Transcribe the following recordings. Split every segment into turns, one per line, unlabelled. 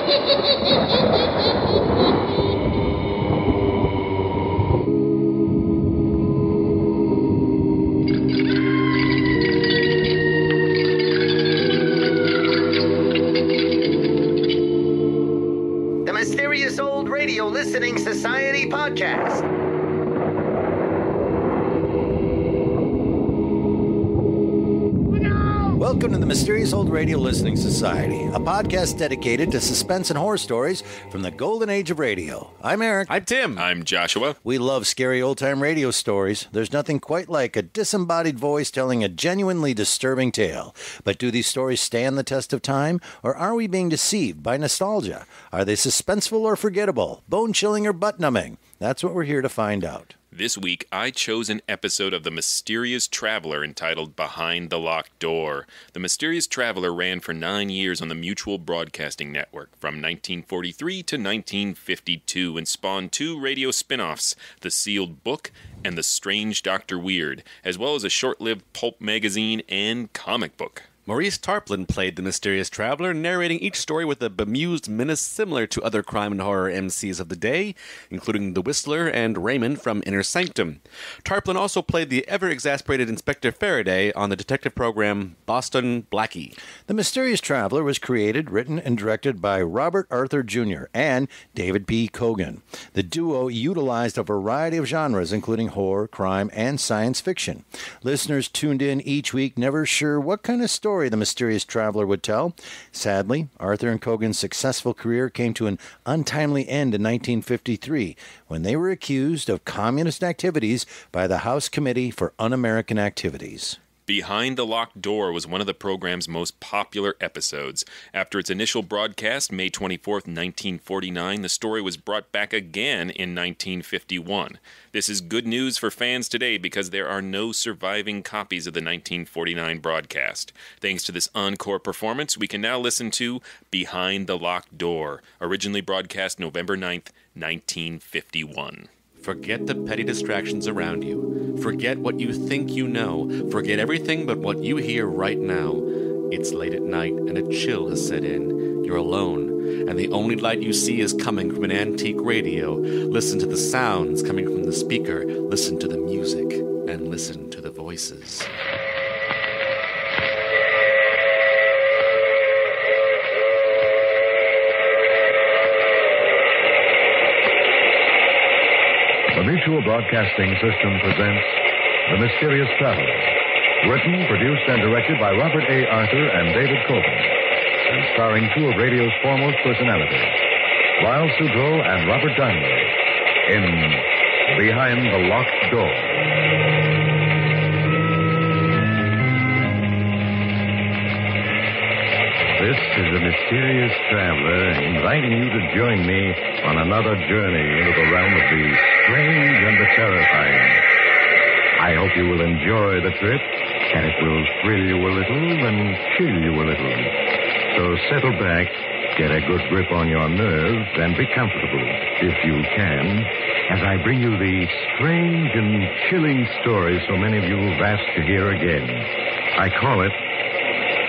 The Mysterious Old Radio Listening Society podcast. Welcome to the Mysterious Old Radio Listening Society, a podcast dedicated to suspense and horror stories from the golden age of radio. I'm Eric.
I'm Tim.
I'm Joshua.
We love scary old-time radio stories. There's nothing quite like a disembodied voice telling a genuinely disturbing tale. But do these stories stand the test of time, or are we being deceived by nostalgia? Are they suspenseful or forgettable, bone-chilling or butt-numbing? That's what we're here to find out.
This week, I chose an episode of The Mysterious Traveler entitled Behind the Locked Door. The Mysterious Traveler ran for 9 years on the Mutual Broadcasting Network from 1943 to 1952 and spawned 2 radio spin-offs, The Sealed Book and The Strange Dr. Weird, as well as a short-lived pulp magazine and comic book.
Maurice Tarplin played the Mysterious Traveler, narrating each story with a bemused menace similar to other crime and horror MCs of the day, including The Whistler and Raymond from Inner Sanctum. Tarplin also played the ever-exasperated Inspector Faraday on the detective program Boston Blackie.
The Mysterious Traveler was created, written, and directed by Robert Arthur Jr. and David P. Cogan. The duo utilized a variety of genres, including horror, crime, and science fiction. Listeners tuned in each week, never sure what kind of story the Mysterious Traveler would tell. Sadly, Arthur and Cogan's successful career came to an untimely end in 1953 when they were accused of communist activities by the House Committee for Un-American Activities.
Behind the Locked Door was one of the program's most popular episodes. After its initial broadcast, May 24, 1949, the story was brought back again in 1951. This is good news for fans today because there are no surviving copies of the 1949 broadcast. Thanks to this encore performance, we can now listen to Behind the Locked Door, originally broadcast November 9th, 1951.
Forget the petty distractions around you. Forget what you think you know. Forget everything but what you hear right now. It's late at night and a chill has set in. You're alone, and the only light you see is coming from an antique radio. Listen to the sounds coming from the speaker. Listen to the music, and listen to the voices.
The Mutual Broadcasting System presents The Mysterious Traveler, written, produced, and directed by Robert A. Arthur and David Cogan, and starring 2 of radio's foremost personalities, Lyle Sudrow and Robert Donnelly, in Behind the Locked Door. This is the Mysterious Traveler inviting you to join me on another journey into the realm of the strange and the terrifying. I hope you will enjoy the trip, and it will thrill you a little and chill you a little. So settle back, get a good grip on your nerves, and be comfortable, if you can, as I bring you the strange and chilling stories so many of you have asked to hear again. I call it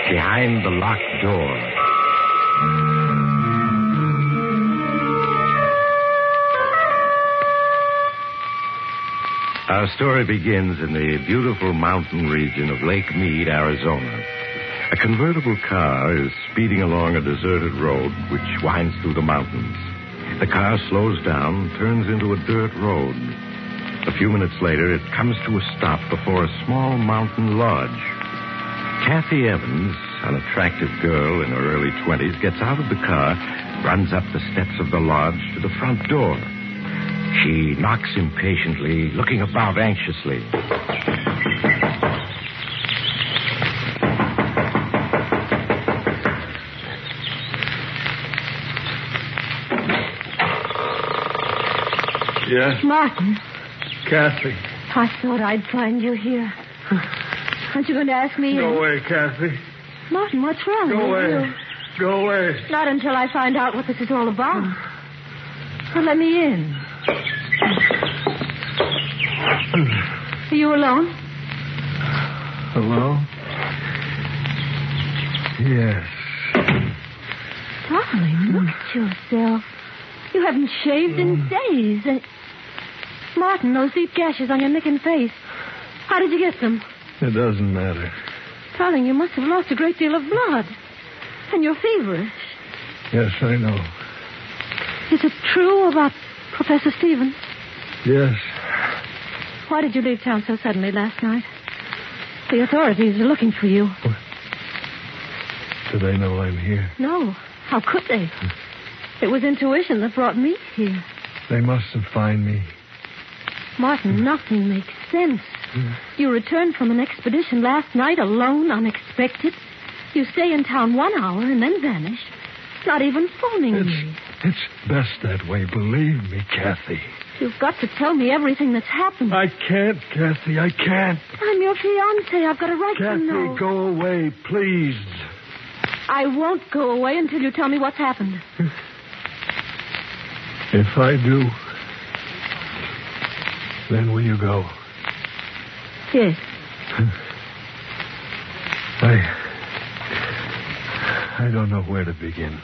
Behind the Locked Door. Our story begins in the beautiful mountain region of Lake Mead, Arizona. A convertible car is speeding along a deserted road which winds through the mountains. The car slows down, turns into a dirt road. A few minutes later, it comes to a stop before a small mountain lodge. Kathy Evans, an attractive girl in her early 20s, gets out of the car, runs up the steps of the lodge to the front door. She knocks impatiently, looking about anxiously.
Yes?
Martin,
Kathy.
I thought I'd find you here. Aren't you going to ask me?
Go away, Kathy.
Martin, what's wrong?
Go
with
away.
you?
Go away.
Not until I find out what this is all about. Well, let me in. Are you alone?
Hello? Yes.
What? Darling, look at yourself. You haven't shaved in days. And... Martin, those deep gashes on your neck and face. How did you get them?
It doesn't matter.
Darling, you must have lost a great deal of blood. And you're feverish.
Yes, I know.
Is it true about Professor Stevens?
Yes.
Why did you leave town so suddenly last night? The authorities are looking for you.
What? Do they know I'm here?
No. How could they? It was intuition that brought me here.
They mustn't find me.
Martin, nothing makes sense. You returned from an expedition last night alone, unexpected. You stay in town 1 hour and then vanish. Not even phoning me.
It's best that way, believe me, Kathy.
You've got to tell me everything that's happened.
I can't, Kathy, I can't.
I'm your fiance. I've got a right to know.
Kathy, go away, please.
I won't go away until you tell me what's happened.
If I do, then will you go?
Yes.
I don't know where to begin.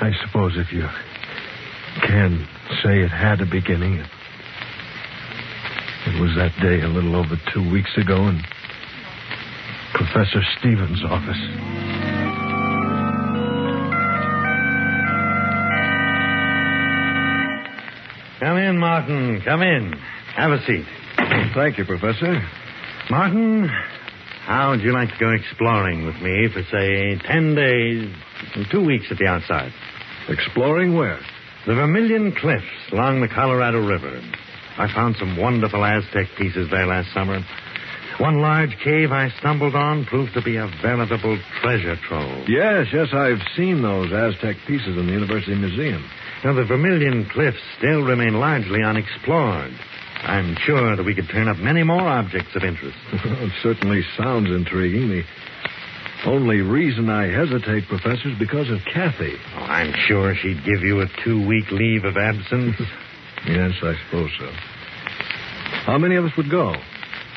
I suppose if you can say it had a beginning, it was that day a little over 2 weeks ago in Professor Stevens' office.
Come in, Martin. Come in. Have a seat.
Thank you, Professor.
Martin, how would you like to go exploring with me for, say, 10 days, 2 weeks at the outside?
Exploring where?
The Vermilion Cliffs along the Colorado River. I found some wonderful Aztec pieces there last summer. One large cave I stumbled on proved to be a veritable treasure trove.
Yes, I've seen those Aztec pieces in the University Museum.
Now, the Vermilion Cliffs still remain largely unexplored. I'm sure that we could turn up many more objects of interest.
It certainly sounds intriguing. The only reason I hesitate, Professor, is because of Kathy.
Oh, I'm sure she'd give you a 2-week leave of absence.
Yes, I suppose so. How many of us would go?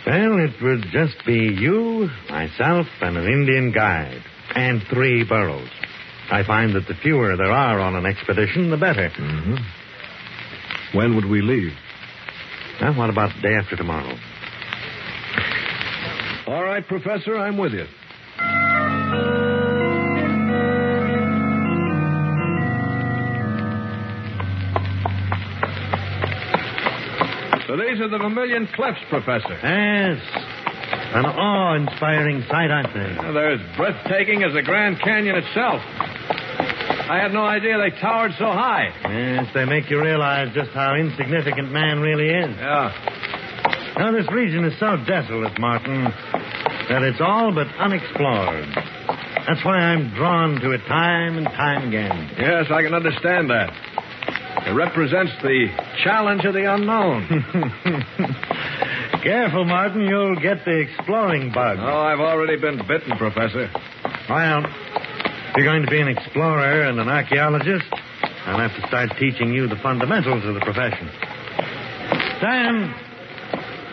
Well, it would just be you, myself, and an Indian guide, and 3 burros. I find that the fewer there are on an expedition, the better.
Mm-hmm. When would we leave?
Well, what about the day after tomorrow?
All right, Professor, I'm with you. So these are the Vermilion Cliffs, Professor.
Yes. An awe-inspiring sight, aren't they?
Well, they're as breathtaking as the Grand Canyon itself. I had no idea they towered so high.
Yes, they make you realize just how insignificant man really is.
Yeah.
Now, this region is so desolate, Martin, that it's all but unexplored. That's why I'm drawn to it time and time again.
Yes, I can understand that. It represents the challenge of the unknown.
Careful, Martin. You'll get the exploring bug.
Oh, I've already been bitten, Professor.
Well, if you're going to be an explorer and an archaeologist, I'll have to start teaching you the fundamentals of the profession. Sam,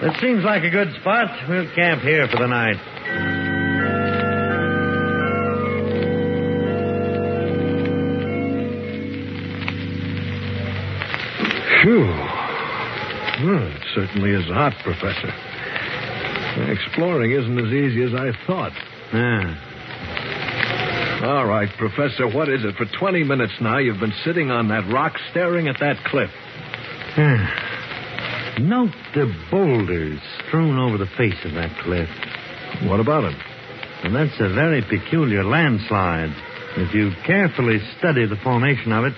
this seems like a good spot. We'll camp here for the night.
Phew. Well, it certainly is hot, Professor. Exploring isn't as easy as I thought. All right, Professor, what is it? For 20 minutes now, you've been sitting on that rock staring at that cliff.
Note the boulders strewn over the face of that cliff.
What about them?
And that's a very peculiar landslide. If you carefully study the formation of it...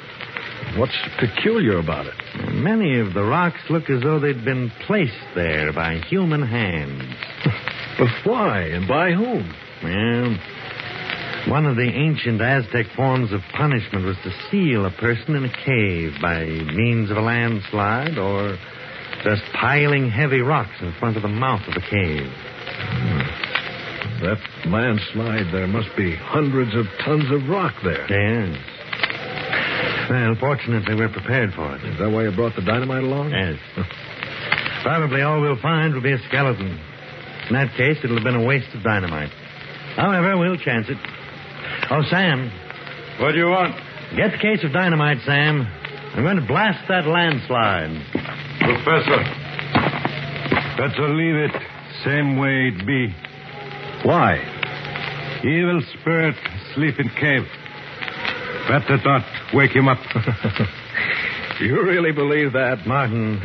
What's peculiar about it?
Many of the rocks look as though they'd been placed there by human hands.
But why and by whom?
Well, one of the ancient Aztec forms of punishment was to seal a person in a cave by means of a landslide or just piling heavy rocks in front of the mouth of the cave.
That landslide, there must be hundreds of tons of rock there.
Yes. Well, fortunately, we're prepared for it.
Is that why you brought the dynamite along?
Yes. Probably all we'll find will be a skeleton. In that case, it'll have been a waste of dynamite. However, we'll chance it. Oh, Sam.
What do you want?
Get the case of dynamite, Sam. I'm going to blast that landslide.
Professor, better leave it same way it be.
Why?
Evil spirit sleep in cave. Better not wake him up.
You really believe that? Martin,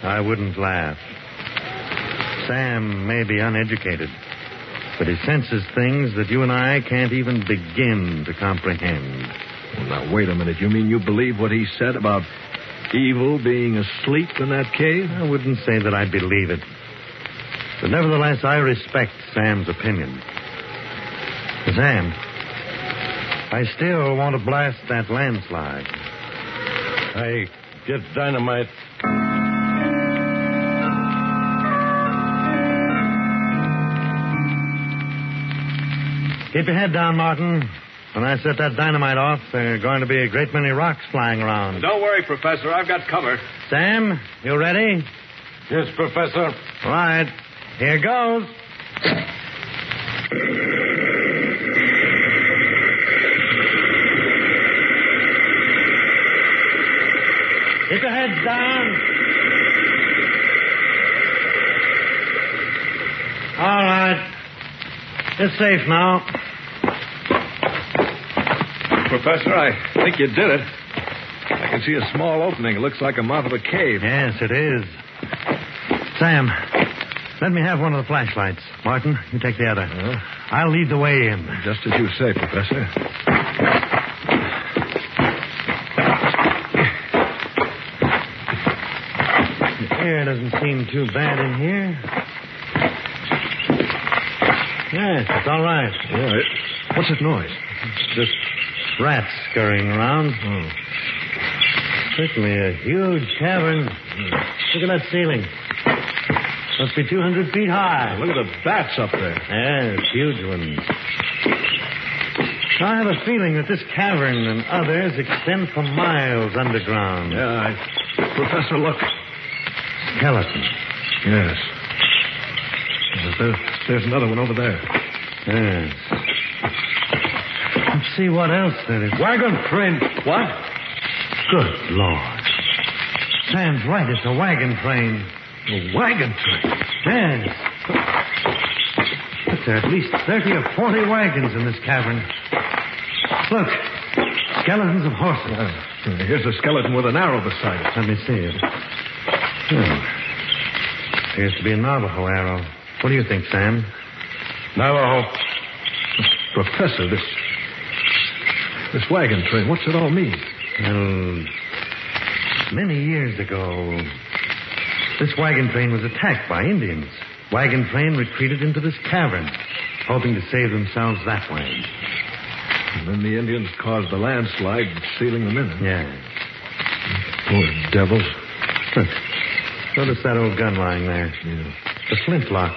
I wouldn't laugh. Sam may be uneducated, but he senses things that you and I can't even begin to comprehend.
Well, now, wait a minute. You mean you believe what he said about evil being asleep in that cave?
I wouldn't say that I believe it. But nevertheless, I respect Sam's opinion. Sam, I still want to blast that landslide.
I get dynamite.
Keep your head down, Martin. When I set that dynamite off, there are going to be a great many rocks flying around.
Don't worry, Professor. I've got cover.
Sam, you ready?
Yes, Professor.
All right. Here goes. Keep your heads down. All right. It's safe now.
Professor, I think you did it. I can see a small opening. It looks like a mouth of a cave.
Yes, it is. Sam, let me have one of the flashlights. Martin, you take the other. I'll lead the way in.
Just as you say, Professor.
The air doesn't seem too bad in here. Yes, it's all right.
Yeah, what's that noise?
It's just rats scurrying around.
Oh.
Certainly a huge cavern. Look at that ceiling. Must be 200 feet high.
Look at the bats up there.
Yes, huge ones. I have a feeling that this cavern and others extend for miles underground.
Yeah, Professor, look.
Skeleton.
Yes. There's another one over there.
Yes. Let's see what else there is.
Wagon train. What?
Good Lord. Sam's right. It's a wagon train.
A wagon train?
Yes. Look, there are at least 30 or 40 wagons in this cavern. Look. Skeletons of horses.
Here's a skeleton with an arrow beside it.
Let me see it. Appears to be a Navajo arrow. What do you think, Sam?
Navajo. Professor, this wagon train, what's it all mean?
Well, many years ago, this wagon train was attacked by Indians. Wagon train retreated into this cavern, hoping to save themselves that way.
And then the Indians caused the landslide, sealing them in.
Yeah.
Poor devils.
Look. Notice that old gun lying there.
Yeah.
The flintlock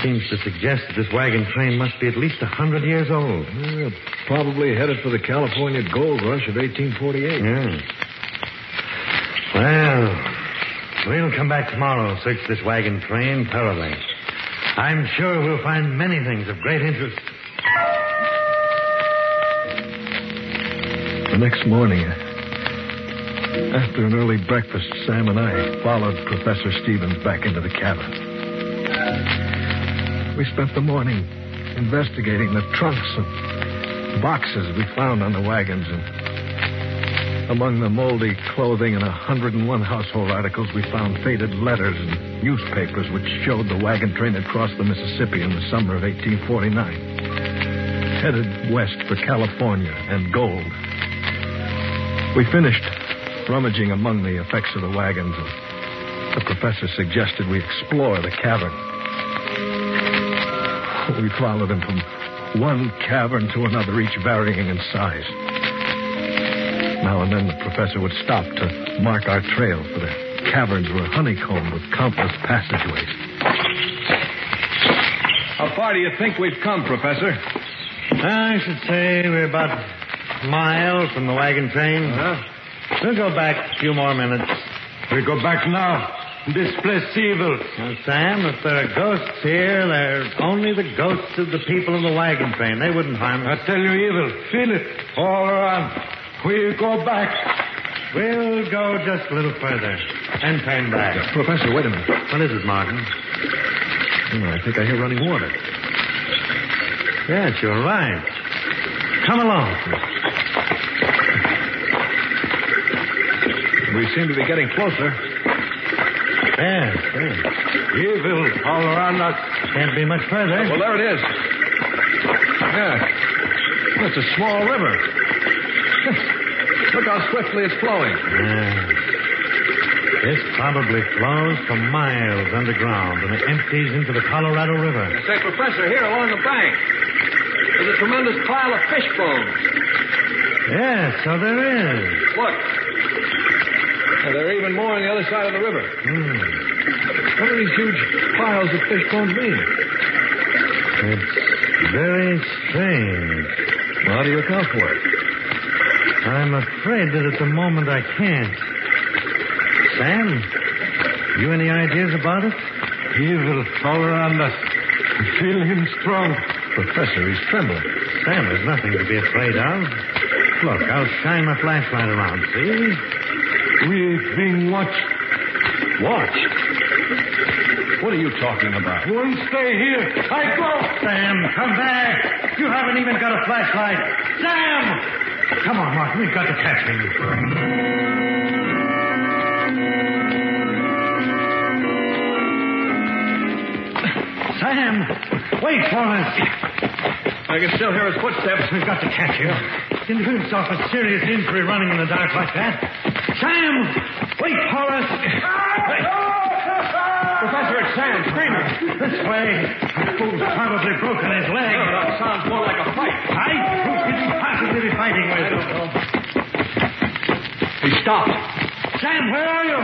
seems to suggest that this wagon train must be at least 100 years old.
Yeah, probably headed for the California gold rush of 1848.
Yeah. Well, we'll come back tomorrow, search this wagon train thoroughly. I'm sure we'll find many things of great interest.
The next morning, after an early breakfast, Sam and I followed Professor Stevens back into the cabin. We spent the morning investigating the trunks and boxes we found on the wagons. And among the moldy clothing and 101 household articles, we found faded letters and newspapers which showed the wagon train had crossed the Mississippi in the summer of 1849, headed west for California and gold. We finished rummaging among the effects of the wagons, and the professor suggested we explore the cavern. We followed him from one cavern to another, each varying in size. Now and then the professor would stop to mark our trail, for the caverns were honeycombed with countless passageways. How far do you think we've come, Professor?
I should say we're about a mile from the wagon train. We'll go back a few more minutes.
We go back now.
displace evil.
Now, Sam, if there are ghosts here, they're only the ghosts of the people in the wagon train. They wouldn't harm us.
I tell you, evil. Feel it all around. We'll go back.
We'll go just a little further and turn back.
Professor, wait a minute.
What is it, Martin?
I think I hear running water.
Yes, you're right. Come along.
We seem to be getting closer.
Yes.
Evil all around us.
Can't be much further.
Well, there it is. Yeah. It's a small river. Look how swiftly it's flowing.
This probably flows for miles underground and it empties into the Colorado River.
Say, Professor, here along the bank, there's a tremendous pile of fish bones.
Yes, so there is.
Look. And there are even more on the other side of the river. What do these huge piles of fish bones mean?
It's very strange.
Well, how do you account for it?
I'm afraid that at the moment I can't. Sam, you any ideas about it?
Evil all around us. Feel him strong.
Professor, he's trembling.
Sam, there's nothing to be afraid of. Look, I'll shine my flashlight around, see?
We're being watched.
Watched? What are you talking about?
We'll stay here. I go.
Sam, come back. You haven't even got a flashlight. Sam! Come on, Martin. We've got to catch him. Sam, wait for us.
I can still hear his footsteps.
We've got to catch him. He'll do himself a serious injury running in the dark like that. Sam, wait for us.
Professor, it's Sam, screaming.
This way. The fool's probably broken his leg.
No, that sounds more like a fight.
Fight? Who could he possibly be fighting with?
I don't know. He stopped.
Sam, where are you?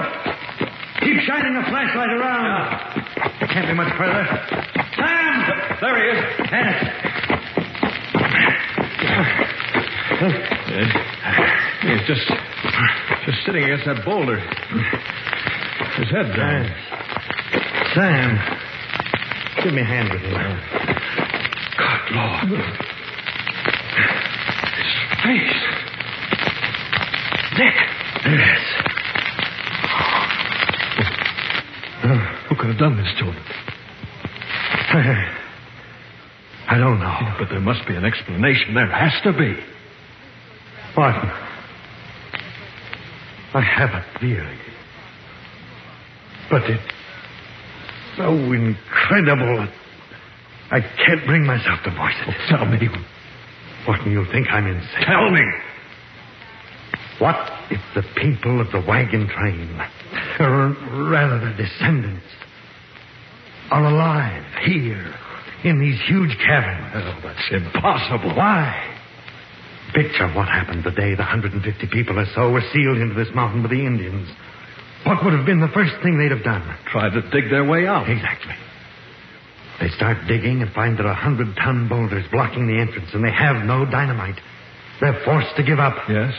Keep shining the flashlight around. It can't be much further. Sam!
There he is.
Yes.
He's just sitting against that boulder. His head down.
Sam, give me a hand with him.
Good Lord. His face. Nick.
Yes.
Who could have done this to him?
I don't know.
Yeah, but there must be an explanation. There has to be.
Martin, I have a theory. But it's so incredible. I can't bring myself to voice it.
Tell me.
Martin, you'll think I'm insane.
Tell me.
What if the people of the wagon train, or rather the descendants, are alive here in these huge caverns?
Oh, that's impossible.
Why? Picture what happened the day the 150 people or so were sealed into this mountain with the Indians. What would have been the first thing they'd have done?
Try to dig their way out.
Exactly. They start digging and find there are 100-ton boulders blocking the entrance, and they have no dynamite. They're forced to give up.
Yes?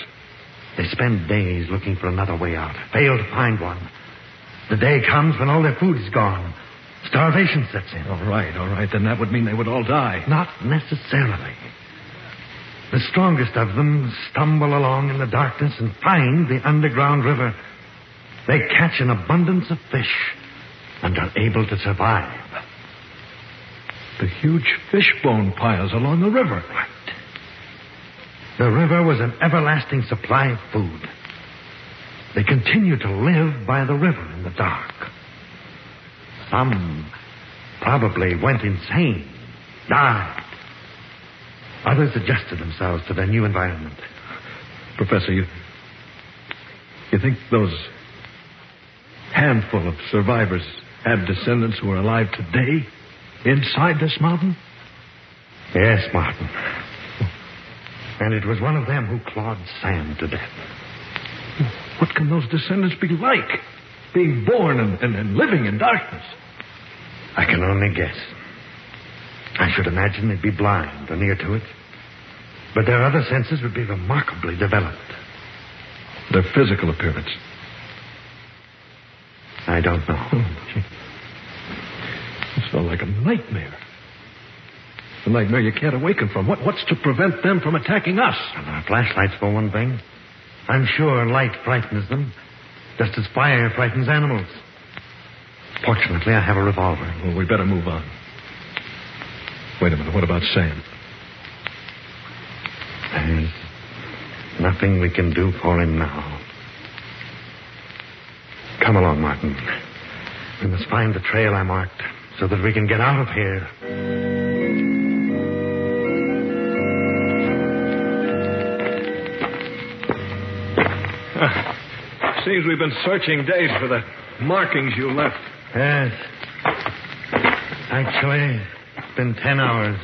They spend days looking for another way out, fail to find one. The day comes when all their food is gone. Starvation sets in.
All right. Then that would mean they would all die.
Not necessarily. The strongest of them stumble along in the darkness and find the underground river. They catch an abundance of fish and are able to survive.
The huge fish bone piles along the river.
Right. The river was an everlasting supply of food. They continue to live by the river in the dark. Some probably went insane, died. Others adjusted themselves to their new environment.
Professor, you think those handful of survivors have descendants who are alive today inside this mountain?
Yes, Martin. And it was one of them who clawed Sam to death.
What can those descendants be like? Being born and living in darkness.
I can only guess. I should imagine they'd be blind or near to it. But their other senses would be remarkably developed.
Their physical appearance.
I don't know.
It's not like a nightmare. A nightmare you can't awaken from. What's to prevent them from attacking us?
Our flashlights, for one thing. I'm sure light frightens them, just as fire frightens animals. Fortunately, I have a revolver.
Well, we better move on. Wait a minute. What about Sam?
There's nothing we can do for him now. Come along, Martin. We must find the trail I marked so that we can get out of here.
Seems we've been searching days for the markings you left.
Yes. Actually, it's been 10 hours.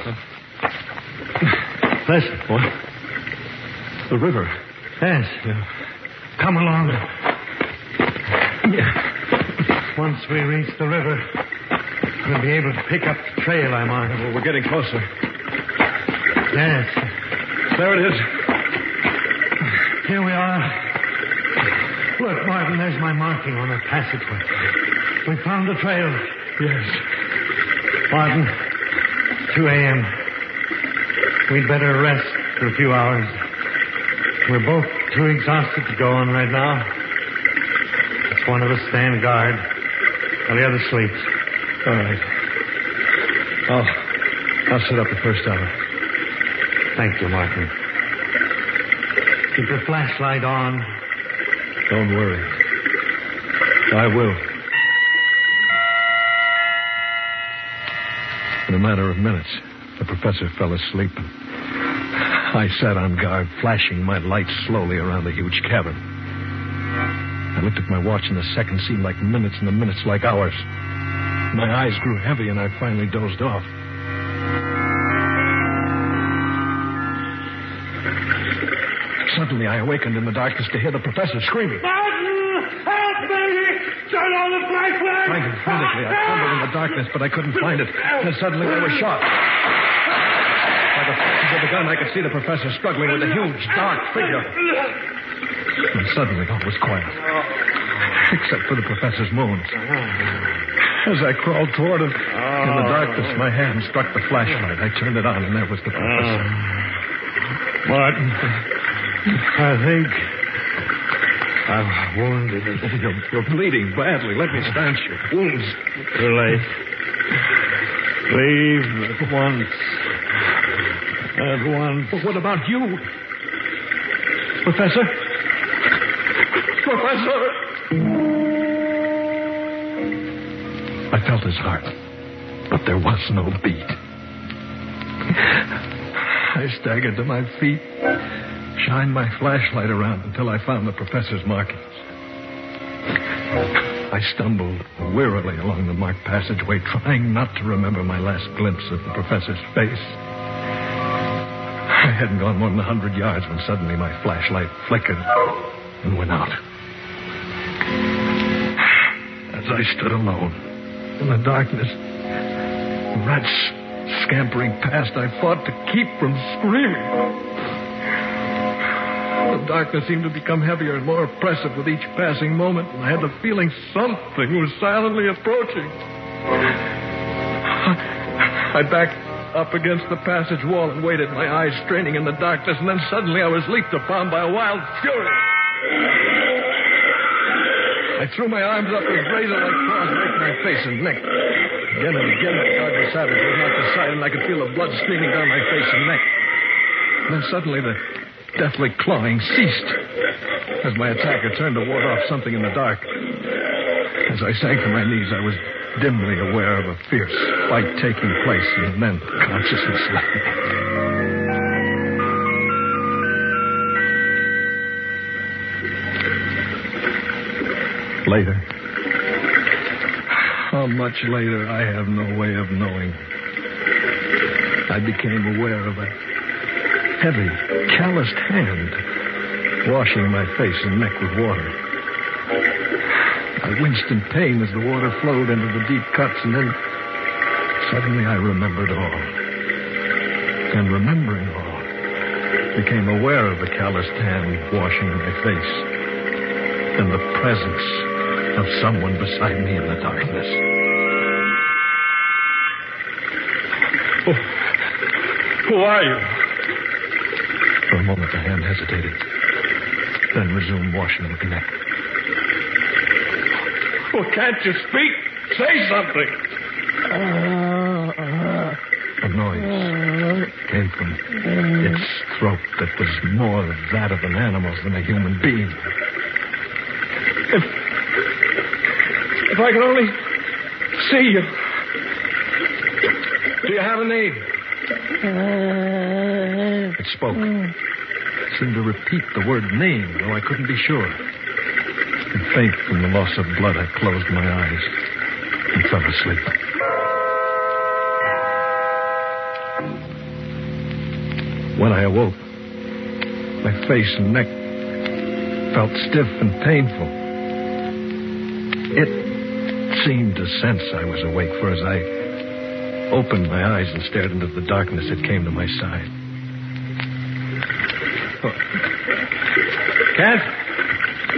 Listen.
What? The river.
Yes.
Yeah.
Come along.
Yeah.
Once we reach the river, we'll be able to pick up the trail I marked.
Well, we're getting closer.
Yes.
There it is.
Here we are. Look, Martin, there's my marking on the passageway. We found the trail.
Yes.
Martin, 2 a.m. We'd better rest for a few hours. We're both too exhausted to go on right now. It's one of us stand guard while the other sleeps.
All right. I'll set up the first hour.
Thank you, Martin. Keep your flashlight on.
Don't worry. I will. In a matter of minutes, the professor fell asleep. I sat on guard, flashing my light slowly around the huge cabin. I looked at my watch, and the seconds seemed like minutes, and the minutes like hours. My eyes grew heavy, and I finally dozed off. Suddenly, I awakened in the darkness to hear the professor screaming.
Martin! Help me! Turn on the flashlight!
Trying frantically, I fumbled in the darkness, but I couldn't find it. And suddenly, I was shot. By the flashes of the gun, I could see the professor struggling with a huge, dark figure. And suddenly, all was quiet. Except for the professor's moans. As I crawled toward him, in the darkness, my hand struck the flashlight. I turned it on, and there was the professor.
Martin, I think I've wounded it.
You're bleeding badly. Let me stanch your wounds.
Too late. Leave at once. At once.
But what about you? Professor? Professor! I felt his heart, but there was no beat. I staggered to my feet, shined my flashlight around until I found the professor's markings. I stumbled wearily along the marked passageway, trying not to remember my last glimpse of the professor's face. I hadn't gone more than 100 yards when suddenly my flashlight flickered and went out. As I stood alone in the darkness, rats scampering past, I fought to keep from screaming. The darkness seemed to become heavier and more oppressive with each passing moment, and I had the feeling something was silently approaching. I backed up against the passage wall and waited, my eyes straining in the darkness, and then suddenly I was leaped upon by a wild fury. I threw my arms up with razor-like claws right in my face and neck. Again and again, the dog was savage was knocked aside, and I could feel the blood streaming down my face and neck. And then suddenly, the deathly clawing ceased as my attacker turned to ward off something in the dark. As I sank to my knees, I was dimly aware of a fierce fight taking place, and then consciousness left me. Later. How much later, I have no way of knowing. I became aware of a heavy, calloused hand washing my face and neck with water. I winced in pain as the water flowed into the deep cuts, and then suddenly I remembered all. And remembering all, became aware of the calloused hand washing my face and the presence of someone beside me in the darkness.
Who are you?
For a moment, the hand hesitated, then resumed washing the neck.
Oh, can't you speak? Say something.
A noise came from its throat that was more that of an animal's than a human being.
If I could only see you. Do you have a name?
It spoke. It seemed to repeat the word name, though I couldn't be sure. And faint from the loss of blood, I closed my eyes and fell asleep. When I awoke, my face and neck felt stiff and painful. It seemed to sense I was awake, for as I opened my eyes and stared into the darkness, it came to my side.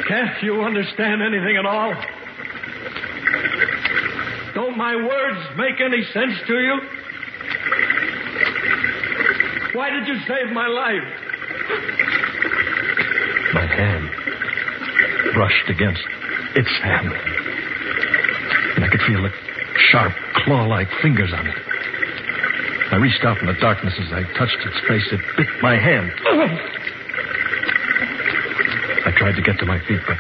Can't you understand anything at all? Don't my words make any sense to you? Why did you save my life?
My hand brushed against its hand, and I could feel the sharp, claw-like fingers on it. I reached out in the darkness. As I touched its face, it bit my hand. I tried to get to my feet, but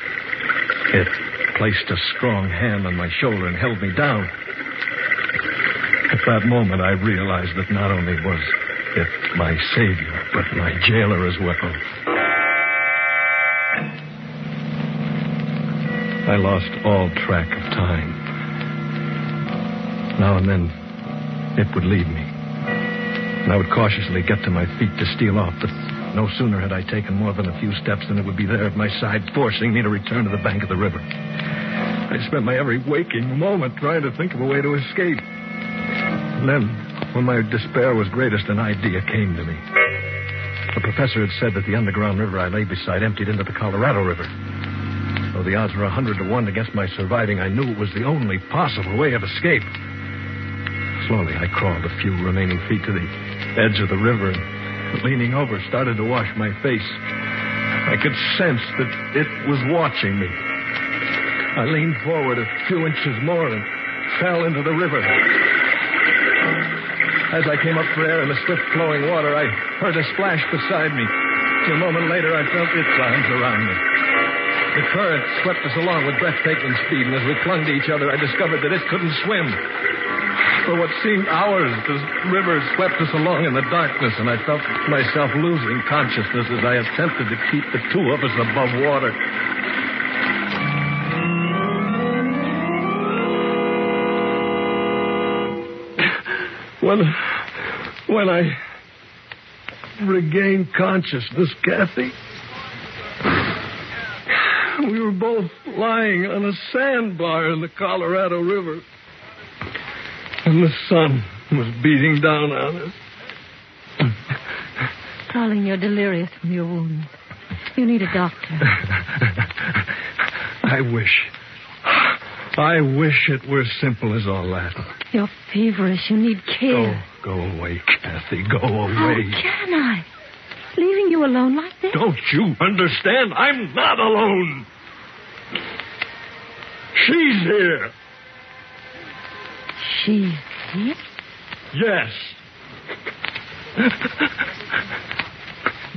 it placed a strong hand on my shoulder and held me down. At that moment, I realized that not only was it my savior, but my jailer as well. I lost all track of time. Now and then, it would leave me, and I would cautiously get to my feet to steal off, but no sooner had I taken more than a few steps than it would be there at my side, forcing me to return to the bank of the river. I spent my every waking moment trying to think of a way to escape. And then, when my despair was greatest, an idea came to me. The professor had said that the underground river I lay beside emptied into the Colorado River. Though the odds were 100 to 1 against my surviving, I knew it was the only possible way of escape. Slowly, I crawled a few remaining feet to the edge of the river and, leaning over, started to wash my face. I could sense that it was watching me. I leaned forward a few inches more and fell into the river. As I came up for air in the swift-flowing water, I heard a splash beside me. A moment later, I felt its arms around me. The current swept us along with breathtaking speed, and as we clung to each other, I discovered that it couldn't swim. For what seemed hours, the river swept us along in the darkness, and I felt myself losing consciousness as I attempted to keep the two of us above water. When I regained consciousness, Kathy, we were both lying on a sandbar in the Colorado River, and the sun was beating down on us.
Darling, you're delirious from your wounds. You need a doctor.
I wish it were simple as all that.
You're feverish. You need care.
Go away, Kathy. Go away.
How can I? Leaving you alone like this?
Don't you understand? I'm not alone. She's here.
She's here?
Yes.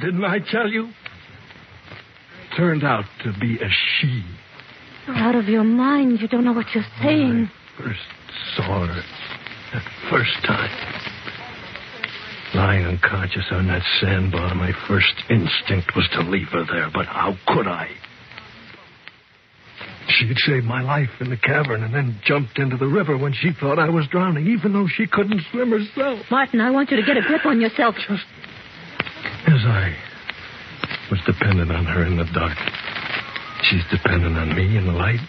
Didn't I tell you? Turned out to be a she.
You're out of your mind. You don't know what you're saying.
When I first saw her that first time, lying unconscious on that sandbar, my first instinct was to leave her there, but how could I? She had saved my life in the cavern and then jumped into the river when she thought I was drowning, even though she couldn't swim herself.
Martin, I want you to get a grip on yourself.
Just as I was dependent on her in the dark, she's dependent on me in the light.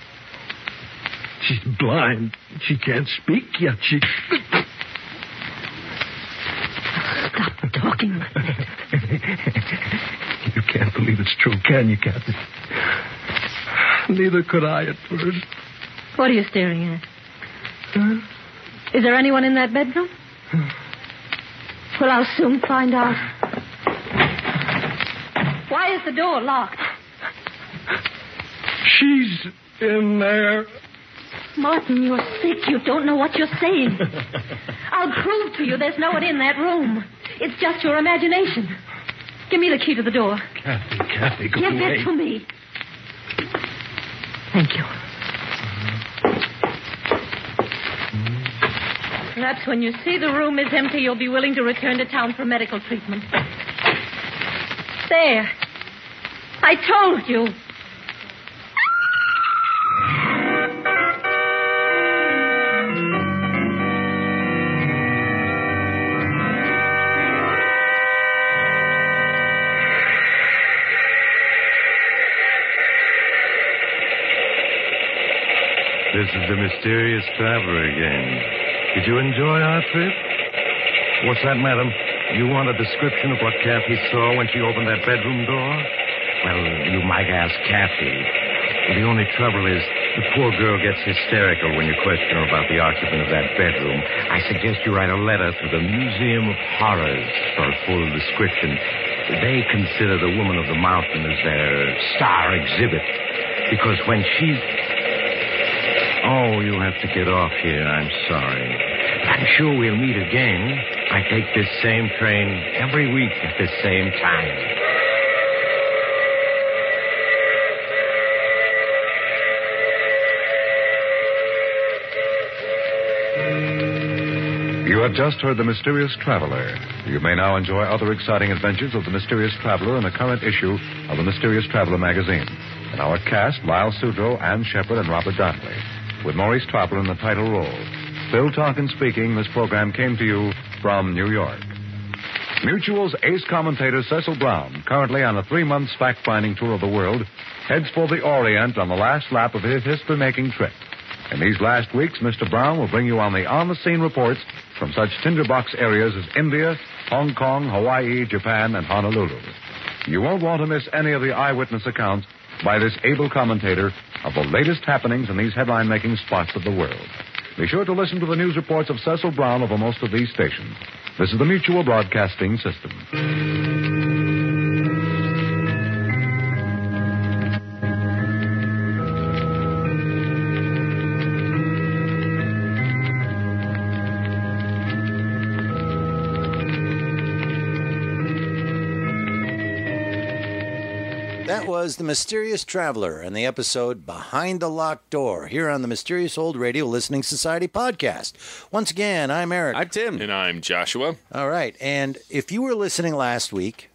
She's blind. She can't speak, yet she...
Stop talking like that.
You can't believe it's true, can you, Kathy? Neither could I at first.
What are you staring at? Is there anyone in that bedroom? Well, I'll soon find out. Why is the door locked?
She's in there.
Martin, you're sick. You don't know what you're saying. I'll prove to you there's no one in that room. It's just your imagination. Give me the key to the door.
Kathy, go
Give
away.
it to me. Thank you. Perhaps when you see the room is empty, you'll be willing to return to town for medical treatment. There. I told you.
This is the mysterious traveler again. Did you enjoy our trip? What's that, madam? You want a description of what Kathy saw when she opened that bedroom door? Well, you might ask Kathy. The only trouble is the poor girl gets hysterical when you question her about the occupant of that bedroom. I suggest you write a letter to the Museum of Horrors for a full description. They consider the Woman of the Mountain as their star exhibit. Because when she... Oh, you have to get off here. I'm sorry. I'm sure we'll meet again. I take this same train every week at this same time.
You have just heard The Mysterious Traveler. You may now enjoy other exciting adventures of The Mysterious Traveler in the current issue of The Mysterious Traveler magazine. In our cast, Lyle Sudrow, Ann Shepard, and Robert Donnelly, with Maurice Traveler in the title role. Phil Tonkin speaking. This program came to you from New York. Mutual's ace commentator Cecil Brown, currently on a 3-month fact-finding tour of the world, heads for the Orient on the last lap of his history-making trip. In these last weeks, Mr. Brown will bring you on-the-scene reports from such tinderbox areas as India, Hong Kong, Hawaii, Japan, and Honolulu. You won't want to miss any of the eyewitness accounts by this able commentator of the latest happenings in these headline-making spots of the world. Be sure to listen to the news reports of Cecil Brown over most of these stations. This is the Mutual Broadcasting System.
That was The Mysterious Traveler and the episode Behind the Locked Door here on the Mysterious Old Radio Listening Society podcast. Once again, I'm Eric.
I'm Tim.
And I'm Joshua.
All right. And if you were listening last week,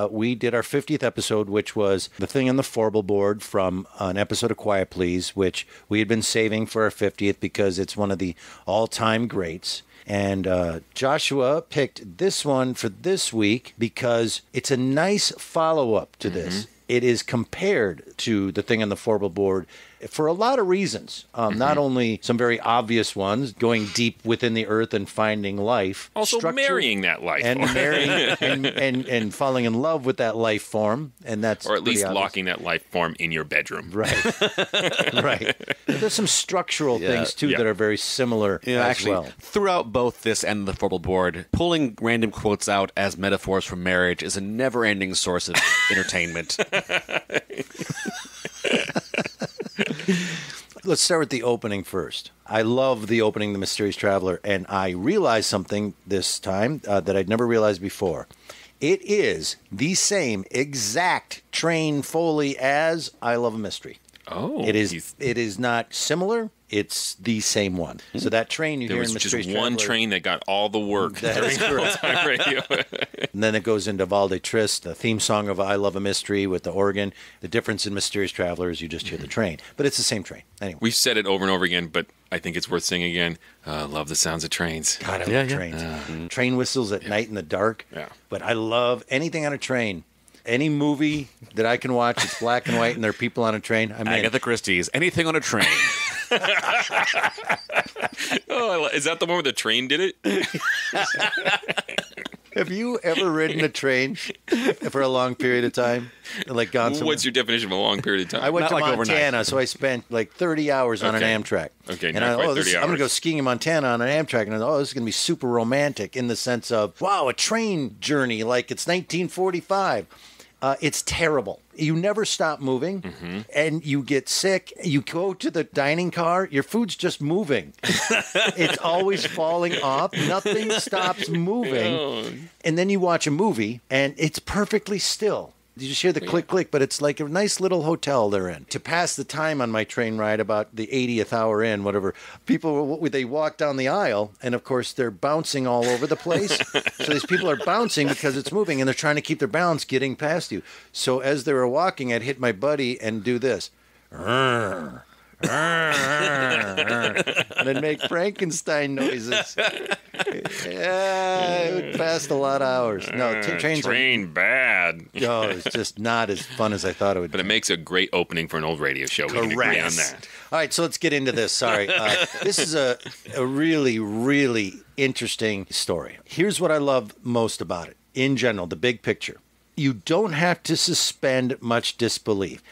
we did our 50th episode, which was The Thing on the Forble Board from an episode of Quiet Please, which we had been saving for our 50th because it's one of the all-time greats. And Joshua picked this one for this week because it's a nice follow-up to this. It is compared to The Thing on the Forble Board for a lot of reasons. Not only some very obvious ones, going deep within the earth and finding life.
Also marrying that life.
And marrying and falling in love with that life form. And that's
or at least
obvious.
locking that life form in your bedroom.
Right. Right. There's some structural things, too, that are very similar as well.
Throughout both this and the Forble Board, pulling random quotes out as metaphors for marriage is a never-ending source of entertainment.
Let's start with the opening first. I love the opening, The Mysterious Traveler, and I realized something this time that I'd never realized before. It is the same exact train Foley as I Love a Mystery.
Oh.
It is not similar. It's the same one. So that train you hear in Mysterious Traveler...
There was just one train that got all the work during the old-time radio.
And then it goes into Val de Triste, the theme song of I Love a Mystery with the organ. The difference in Mysterious Traveler is you just hear the train. But it's the same train. Anyway.
We've said it over and over again, but I think it's worth saying again. Love the sounds of trains.
God, I love trains. Train whistles at night in the dark.
Yeah.
But I love anything on a train. Any movie that I can watch, it's black and white, and there are people on a train. I'm in.
Agatha Christie's Anything on a Train.
Oh, is that the one where the train did it?
Have you ever ridden a train for a long period of time? Like gone somewhere?
What's your definition of a long period of time?
I went
Not
to
like
Montana,
overnight.
so I spent like 30 hours on an
Okay.
Amtrak.
Okay,
and
not quite 30
I'm going to go
hours.
skiing in Montana on an Amtrak, and I thought, this is going to be super romantic in the sense of, wow, a train journey like it's 1945. It's terrible. You never stop moving, and you get sick. You go to the dining car, your food's just moving. It's always falling off. Nothing stops moving. And then you watch a movie, and it's perfectly still. You just hear the click, click, but it's like a nice little hotel they're in. To pass the time on my train ride, about the 80th hour in, whatever, people, they walk down the aisle, and of course they're bouncing all over the place. So these people are bouncing because it's moving, and they're trying to keep their balance getting past you. So as they were walking, I'd hit my buddy and do this. And then make Frankenstein noises. Yeah, it would pass a lot of hours. No, trains
Train bad.
No, it's just not as fun as I thought it would
But
be.
it makes a great opening for an old radio show. We can agree on that.
All right, so let's get into this. Sorry. This is a really, really interesting story. Here's what I love most about it. In general, the big picture. You don't have to suspend much disbelief.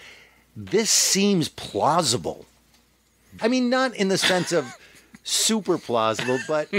This seems plausible. I mean, not in the sense of super plausible, but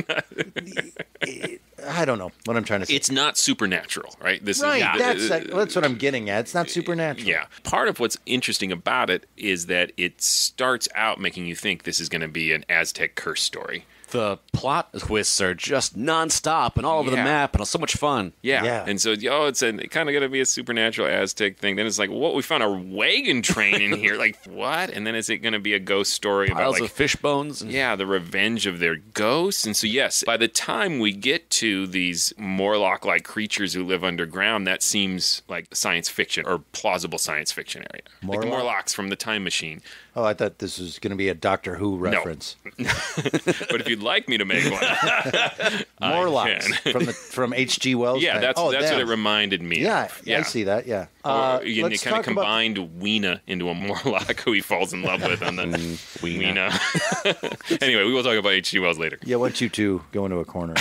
I don't know what I'm trying to say.
It's not supernatural, right? This
Right,
is
that's what I'm getting at. It's not supernatural.
Yeah. Part of what's interesting about it is that it starts out making you think this is going to be an Aztec curse story.
The plot twists are just nonstop and all over the
Yeah.
map, and it's so much fun.
Yeah.
And so, it's kind of going to be a supernatural Aztec thing. Then it's like, we found a wagon train in here. Like, what? And then is it going to be a ghost story about,
Piles
like,
of fish bones. And
yeah, the revenge of their ghosts. And so, yes, by the time we get to these Morlock-like creatures who live underground, that seems like science fiction or plausible science fiction area. Like the
Morlock?
Morlocks from the Time Machine.
Oh, I thought this was going to be a Doctor Who reference.
But if you'd like me to make one,
Morlocks
can.
from H.G. Wells.
yeah,
time.
that's
Oh,
what
them.
it reminded me
Yeah,
of.
I see that. Yeah.
Or, you
let's
kind of
talk about-
combined Weena into a Morlock who he falls in love with on the Weena. Anyway, we will talk about H.G. Wells later.
Yeah, why don't you two go into a corner?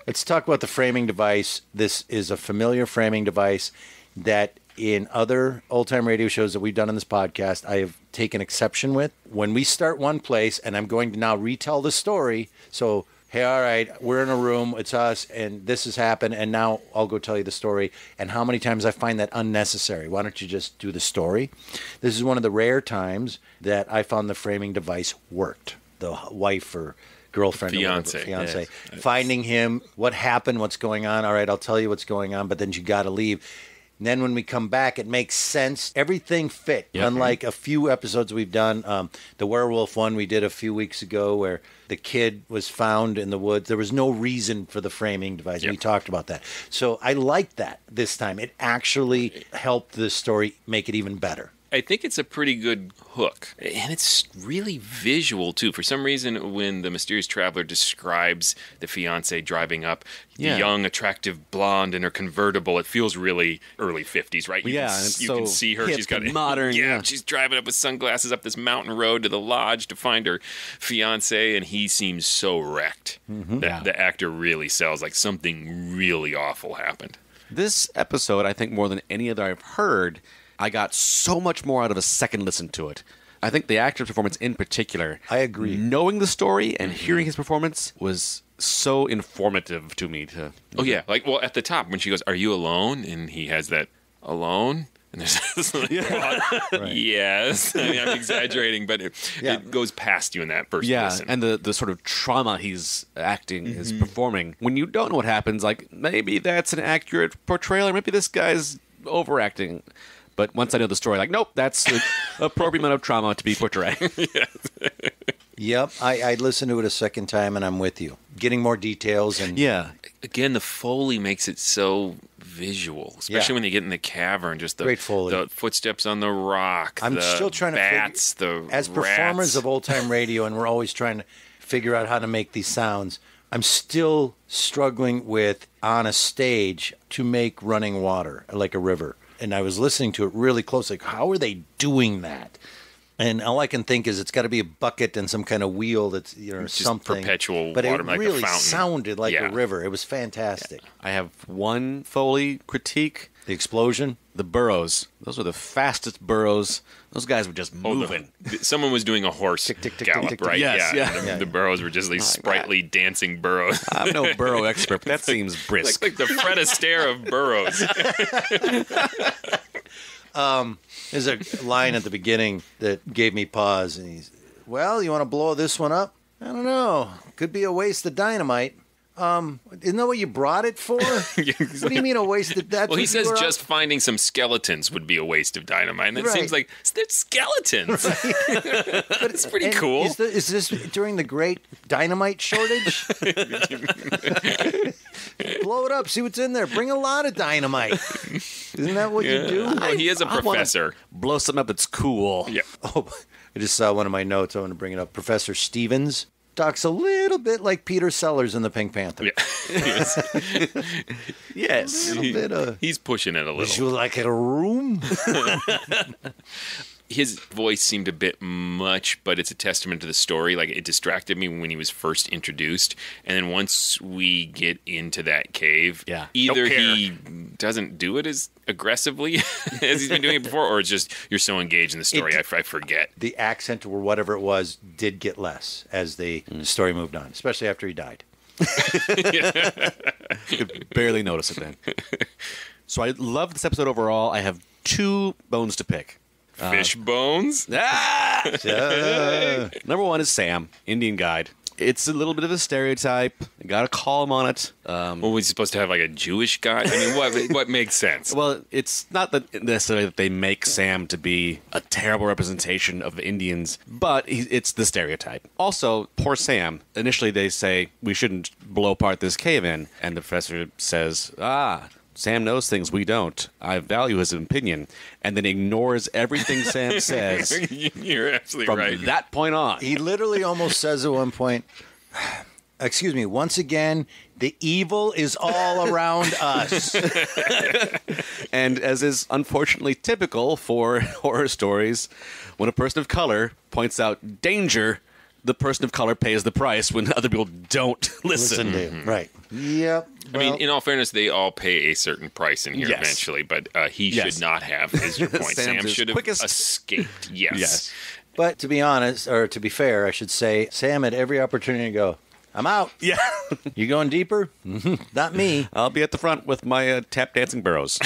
Let's talk about the framing device. This is a familiar framing device that in other old-time radio shows that we've done on this podcast, I have taken exception with. When we start one place, and I'm going to now retell the story, so, hey, all right, we're in a room, it's us, and this has happened, and now I'll go tell you the story, and how many times I find that unnecessary. Why don't you just do the story? This is one of the rare times that I found the framing device worked. The wife or girlfriend
Fiance.
or whatever, fiance.
Yes.
Finding him, what happened, what's going on. All right, I'll tell you what's going on, but then you got to leave. And then when we come back, it makes sense. Everything fit.
Yep.
Unlike a few episodes we've done, the werewolf one we did a few weeks ago where the kid was found in the woods. There was no reason for the framing device.
Yep.
We talked about that. So I liked that this time. It actually helped the story make it even better.
I think it's a pretty good hook. And it's really visual, too. For some reason, when the mysterious traveler describes the fiance driving up,
Yeah.
the young, attractive blonde in her convertible, it feels really early 50s, right? You
Yeah,
can,
and it's
you
so
can see her.
hip
She's got
and modern, yeah.
she's driving up with sunglasses up this mountain road to the lodge to find her fiance, and he seems so wrecked. That
Yeah.
the actor really sells like something really awful happened.
This episode, I think more than any other I've heard, I got so much more out of a second listen to it. I think the actor's performance in particular.
I agree.
Knowing the story and hearing his performance was so informative to me.
Oh yeah, like at the top when she goes, "Are you alone?" and he has that alone, and there's this like, yes. I mean, I'm exaggerating, but it goes past you in that first
Yeah,
listen.
and the sort of trauma he's acting, is performing. When you don't know what happens, like maybe that's an accurate portrayal, or maybe this guy's overacting. But once I know the story, like, nope, that's the appropriate amount of trauma to be portraying.
Yep. I listened to it a second time, and I'm with you. Getting more details and
Yeah.
Again, the Foley makes it so visual, especially when they get in the cavern. Just the
Great Foley.
the footsteps on the rock.
I'm
the
still trying to
bats,
figure,
the
as performers
rats.
of old time radio, and we're always trying to figure out how to make these sounds. I'm still struggling with on a stage to make running water like a river, and I was listening to it really close. Like, how are they doing that? And all I can think is it's got to be a bucket and some kind of wheel that's,
It's just
something.
perpetual
but
water,
it
like a
really
fountain.
sounded like
Yeah.
a river. It was fantastic.
I have one Foley critique.
The explosion.
The burros. Those were the fastest burros. Those guys were just moving.
Someone was doing a horse
Tick, tick, tick,
gallop,
tick, tick,
right?
tick. Yes, yeah.
And
Yeah.
the burros were just these sprightly dancing burros.
I'm no burro expert, but that seems brisk.
like the Fred Astaire of burros.
There's a line at the beginning that gave me pause. And he's, well, you want to blow this one up? I don't know. Could be a waste of dynamite. Isn't that what you brought it for? What do you mean a waste of that?
Well, he says just finding some skeletons would be a waste of dynamite. And it
Right.
seems like they're skeletons.
But
it's pretty cool.
Is this during the great dynamite shortage? Blow it up. See what's in there. Bring a lot of dynamite. Isn't that what you do?
Well, he is a
I wanna
professor.
blow something up that's cool.
Yeah.
Oh, I just saw one of my notes. I want to bring it up. Professor Stevens talks a little bit like Peter Sellers in the Pink Panther.
Yeah.
Yes.
A little bit of.
He's pushing it a
Would
little.
you like a room?
His voice seemed a bit much, but it's a testament to the story. Like, it distracted me when he was first introduced. And then once we get into that cave,
Yeah.
either
Don't care.
he doesn't do it as aggressively as he's been doing it before, or it's just you're so engaged in the story, I forget.
The accent or whatever it was did get less as the story moved on, especially after he died.
Could barely notice it then. So I love this episode overall. I have 2 bones to pick.
Fish bones?
Ah!
Yeah.
Number 1 is Sam, Indian guide. It's a little bit of a stereotype. I got to call him on it.
Well, was he supposed to have like a Jewish guy? I mean, what makes sense?
Well, it's not that necessarily that they make Sam to be a terrible representation of Indians, but it's the stereotype. Also, poor Sam. Initially, they say we shouldn't blow apart this cave-in, and the professor says, Sam knows things we don't. I value his opinion, and then ignores everything Sam says
You're absolutely
from
right.
that point on.
He literally almost says at one point, excuse me, once again, the evil is all around us.
And as is unfortunately typical for horror stories, when a person of color points out danger, the person of color pays the price when other people don't listen.
Listen to him. Right. Yep.
I mean, in all fairness, they all pay a certain price in here
Yes.
eventually, but he
Yes.
should not have, is your point.
Sam's
Sam
his
should have
quickest-
escaped. Yes.
Yes.
But to be honest, or to be fair, I should say, Sam had every opportunity to go, I'm out.
Yeah.
You going deeper? Not me.
I'll be at the front with my tap dancing burros.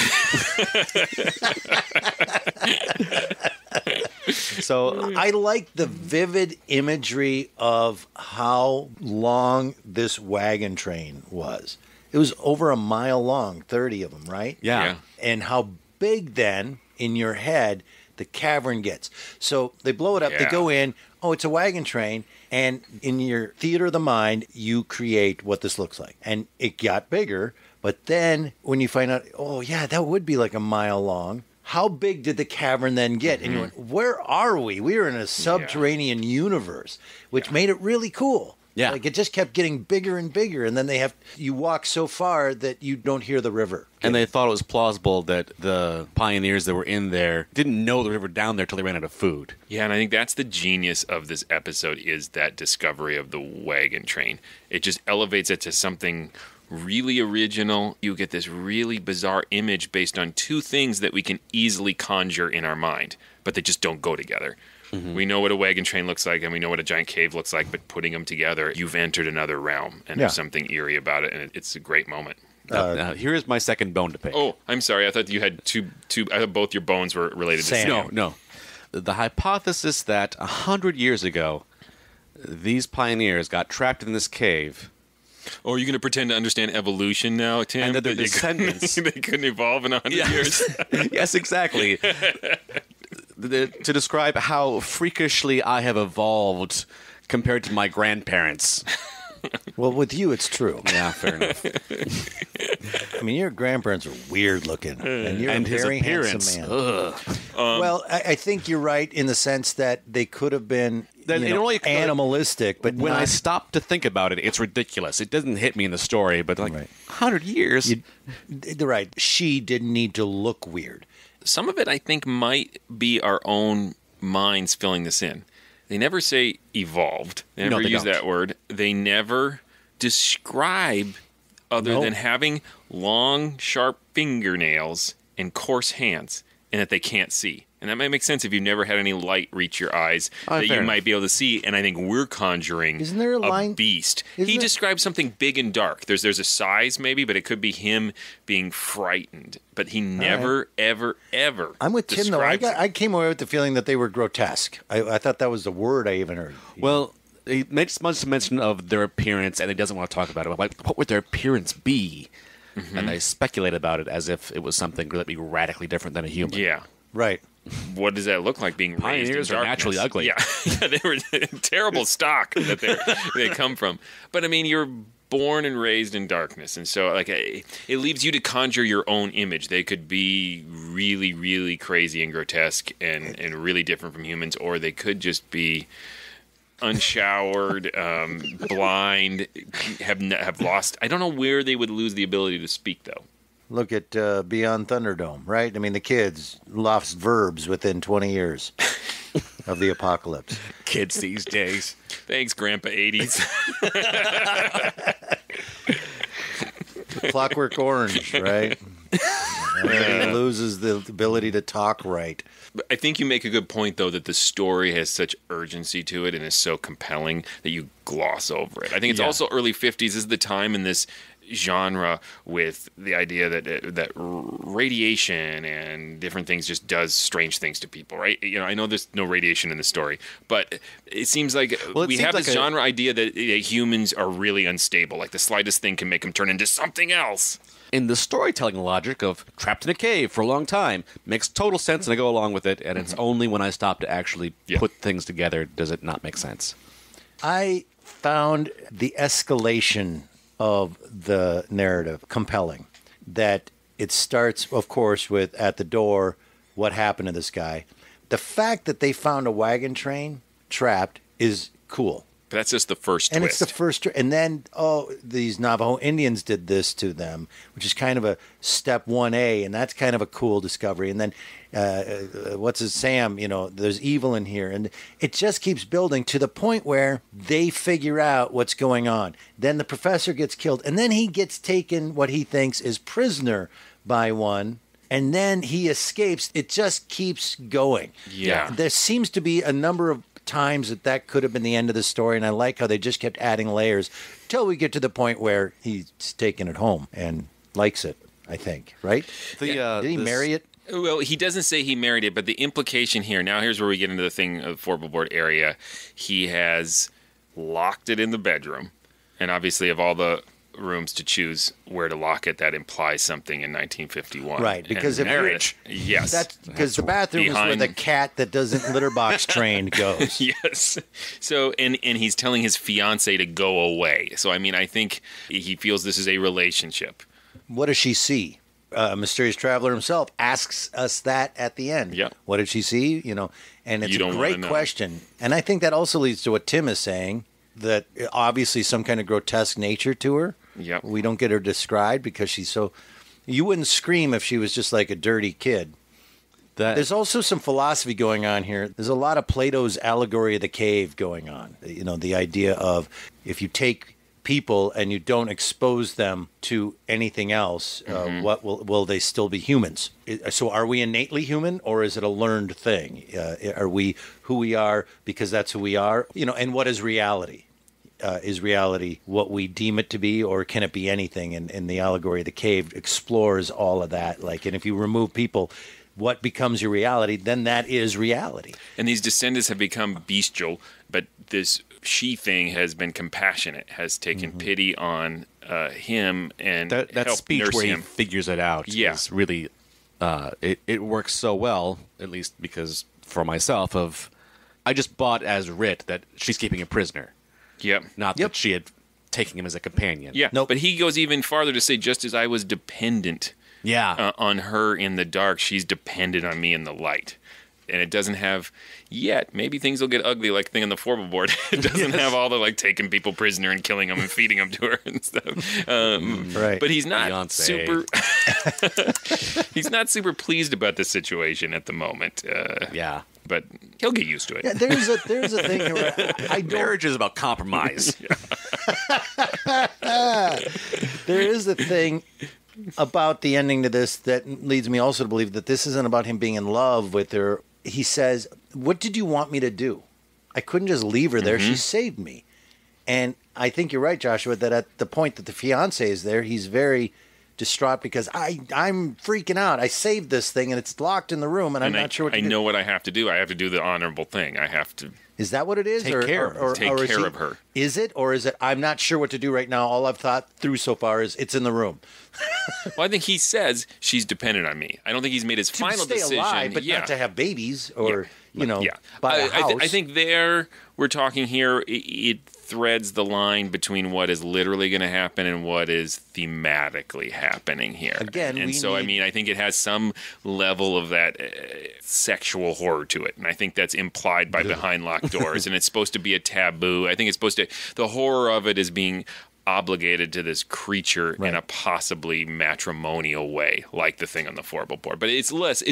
So
I like the vivid imagery of how long this wagon train was. It was over a mile long, 30 of them, right?
yeah.
And how big then, in your head, the cavern gets. So they blow it up, they
Yeah.
go in, oh, it's a wagon train, and in your theater of the mind, you create what this looks like. And it got bigger, but then when you find out, oh, yeah, that would be like a mile long. How big did the cavern then get? And you went, where are we? We were in a subterranean universe, which made it really cool.
Yeah.
Like it just kept getting bigger and bigger. And then you walk so far that you don't hear the river.
And they thought it was plausible that the pioneers that were in there didn't know the river down there till they ran out of food.
Yeah, and I think that's the genius of this episode is that discovery of the wagon train. It just elevates it to something really original. You get this really bizarre image based on 2 things that we can easily conjure in our mind, but they just don't go together. We know what a wagon train looks like, and we know what a giant cave looks like, but putting them together, you've entered another realm, and there's something eerie about it, and it's a great moment.
Now, here's my second bone to pick.
Oh, I'm sorry. I thought you had two. I thought both your bones were related to
Sam.
Sam.
No. The hypothesis that 100 years ago, these pioneers got trapped in this cave,
Oh, are you going to pretend to understand evolution now, Tim?
and that their
you-
descendants...
they couldn't evolve in 100 years.
Yes, exactly. To describe how freakishly I have evolved compared to my grandparents.
Well, with you, it's true.
Yeah, fair enough.
I mean, your grandparents are weird looking, and you're
And
a
his
very
appearance.
handsome man.
Ugh.
Well, I think you're right in the sense that they could have been
Then
you
it
know,
only-
animalistic, but
When
not,
I stop to think about it, it's ridiculous. It doesn't hit me in the story, but like
Right.
100 years.
You're right. She didn't need to look weird.
Some of it, I think, might be our own minds filling this in. They never say evolved. They never use that word. They never describe other than having long, sharp fingernails and coarse hands, and that they can't see. And that might make sense if you've never had any light reach your eyes that you might be able to see. And I think we're conjuring a beast. He describes something big and dark. There's a size maybe, but it could be him being frightened. But he never, ever, ever.
I'm with Tim though. I came away with the feeling that they were grotesque. I thought that was the word I even heard.
Well, he makes much mention of their appearance, and he doesn't want to talk about it. Like, what would their appearance be? Mm-hmm. And they speculate about it as if it was something that would be radically different than a human.
Yeah.
Right.
What does that look like being raised in darkness?
Pioneers are naturally ugly.
Yeah, they were terrible stock that they come from. But I mean, you're born and raised in darkness, and so like it leaves you to conjure your own image. They could be really, really crazy and grotesque and really different from humans, or they could just be unshowered, blind, have lost. I don't know where they would lose the ability to speak, though.
Look at Beyond Thunderdome, right? I mean, the kids lost verbs within 20 years of the apocalypse.
Kids these days.
Thanks, Grandpa 80s.
Clockwork Orange, right? Everybody loses the ability to talk right.
I think you make a good point, though, that the story has such urgency to it and is so compelling that you gloss over it. I think it's also early 50s. This is the time in this genre with the idea that radiation and different things just does strange things to people, right? You know, I know there's no radiation in the story, but it seems like we have this genre idea that humans are really unstable. Like the slightest thing can make them turn into something else.
In the storytelling logic of trapped in a cave for a long time, makes total sense, and I go along with it, and it's only when I stop to actually put things together does it not make sense.
I found the escalation of the narrative compelling. That it starts, of course, with at the door, what happened to this guy. The fact that they found a wagon train trapped is cool.
But that's just the first
and
twist.
It's the first, and then these Navajo Indians did this to them, which is kind of a step 1A, and that's kind of a cool discovery. And then Sam? You know, there's evil in here, and it just keeps building to the point where they figure out what's going on. Then the professor gets killed, and then he gets taken, what he thinks is prisoner by one. And then he escapes. It just keeps going.
Yeah.
There seems to be a number of times that could have been the end of the story, and I like how they just kept adding layers till we get to the point where he's taking it home and likes it, I think, right? Did he marry it?
Well, he doesn't say he married it, but the implication here, now here's where we get into the thing of Forbeboard area. He has locked it in the bedroom, and obviously of all the rooms to choose where to lock it, that implies something in 1951.
Right, because
and
if
marriage. Yes.
That's because the bathroom is where the cat that doesn't litter box trained goes.
Yes. So, and he's telling his fiance to go away. So, I mean, I think he feels this is a relationship.
What does she see? Mysterious Traveler himself asks us that at the end.
Yep.
What did she see? You know, and it's a great question. And I think that also leads to what Tim is saying, that obviously some kind of grotesque nature to her.
Yep.
We don't get her described because she's so... You wouldn't scream if she was just like a dirty kid. There's also some philosophy going on here. There's a lot of Plato's allegory of the cave going on. You know, the idea of if you take people and you don't expose them to anything else, what will they still be humans? So are we innately human, or is it a learned thing? Are we who we are because that's who we are? You know, and what is reality? Is reality what we deem it to be, or can it be anything? And the allegory of the cave explores all of that. Like, and if you remove people, what becomes your reality? Then that is reality.
And these descendants have become bestial, but this she thing has been compassionate, has taken pity on him and
that speech
nurse
where
him.
He figures it out is really it works so well, at least because for myself, I just bought as writ that she's keeping a prisoner.
Yep.
Not that she had taken him as a companion.
Yeah. Nope. But he goes even farther to say, just as I was dependent on her in the dark, she's dependent on me in the light. And it doesn't have yet. Maybe things will get ugly like the thing on the Forbeboard. It doesn't have all the like taking people prisoner and killing them and feeding them to her and stuff.
Right.
But he's not
Beyonce.
super. He's not super pleased about the situation at the moment. but he'll get used to it.
Yeah, there's a thing where I don't.
Marriage is about compromise.
There is a thing about the ending to this that leads me also to believe that this isn't about him being in love with her. He says, "What did you want me to do? I couldn't just leave her there. She saved me." And I think you're right, Joshua, that at the point that the fiance is there, he's very distraught because I'm freaking out. I saved this thing and it's locked in the room and I'm not sure what to do.
I know what I have to do. I have to do the honorable thing. I have to...
Is that what it is?
Take care of her.
Is it? Or is it, I'm not sure what to do right now. All I've thought through so far is it's in the room.
Well, I think he says she's dependent on me. I don't think he's made his final decision.
To stay alive, but not to have babies or, buy a house.
I think we're talking here, it threads the line between what is literally going to happen and what is thematically happening here.
Again,
I think it has some level of that sexual horror to it, and I think that's implied by behind locked doors, and it's supposed to be a taboo. I think it's supposed to, the horror of it is being obligated to this creature in a possibly matrimonial way, like the thing on the four-wheel board. But it's less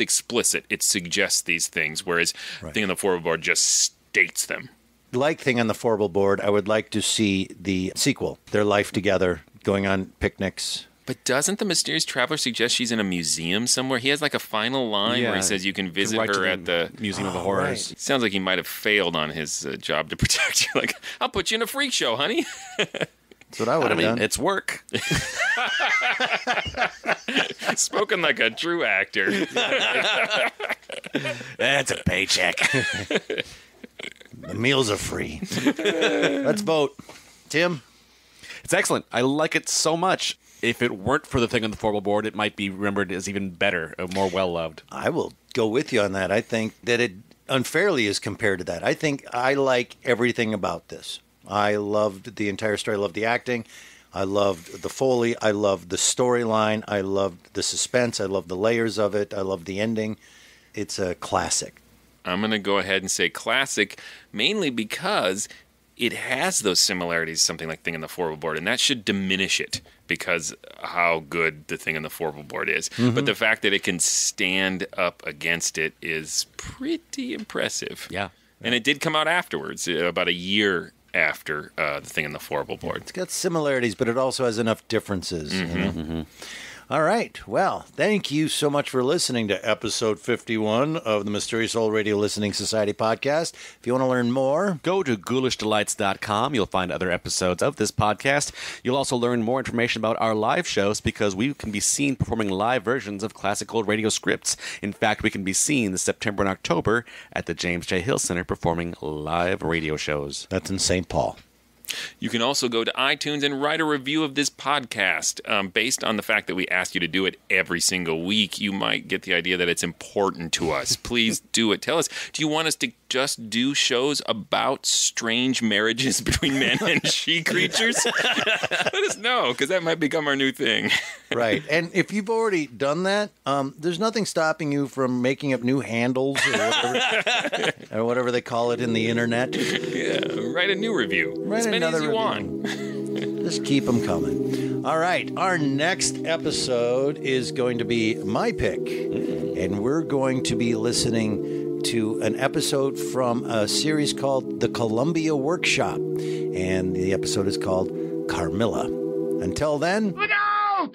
explicit. It suggests these things, whereas the thing on the four-wheel board just states them.
Like Thing on the Four-Wheel Board, I would like to see the sequel, their life together, going on picnics.
But doesn't the mysterious traveler suggest she's in a museum somewhere? He has like a final line where he says you can visit her at the
Museum of the Horrors.
Right. Sounds like he might have failed on his job to protect you. Like, I'll put you in a freak show, honey.
That's what I would have done.
It's work.
Spoken like a true actor.
That's a paycheck.
The meals are free. Let's vote. Tim?
It's excellent. I like it so much. If it weren't for the thing on the four-wheel board, it might be remembered as even better, more well-loved.
I will go with you on that. I think that it unfairly is compared to that. I think I like everything about this. I loved the entire story. I loved the acting. I loved the Foley. I loved the storyline. I loved the suspense. I loved the layers of it. I loved the ending. It's a classic.
I'm going to go ahead and say classic, mainly because it has those similarities, something like Thing on the Four-Wheel Board, and that should diminish it because how good the Thing on the Four-Wheel Board is. Mm-hmm. But the fact that it can stand up against it is pretty impressive.
Yeah.
And it did come out afterwards, about a year after the Thing on the Four-Wheel Board.
It's got similarities, but it also has enough differences.
Mm-hmm.
You know? Mm-hmm. All right. Well, thank you so much for listening to episode 51 of the Mysterious Old Radio Listening Society podcast. If you want to learn more,
go to ghoulishdelights.com. You'll find other episodes of this podcast. You'll also learn more information about our live shows because we can be seen performing live versions of classic old radio scripts. In fact, we can be seen this September and October at the James J. Hill Center performing live radio shows.
That's in St. Paul.
You can also go to iTunes and write a review of this podcast. Based on the fact that we ask you to do it every single week, you might get the idea that it's important to us. Please do it. Tell us, do you want us to just do shows about strange marriages between men and she creatures? Let us know, because that might become our new thing.
Right. And if you've already done that, there's nothing stopping you from making up new handles or whatever they call it in the internet.
Yeah, write a new review. As many as you want.
Just keep them coming. All right. Our next episode is going to be my pick. And we're going to be listening to an episode from a series called The Columbia Workshop. And the episode is called Carmilla. Until then...
Look out!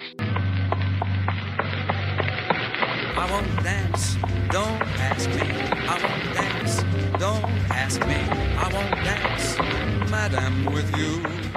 I won't dance, don't ask me. I won't dance, don't ask me. I won't dance, madam, with you.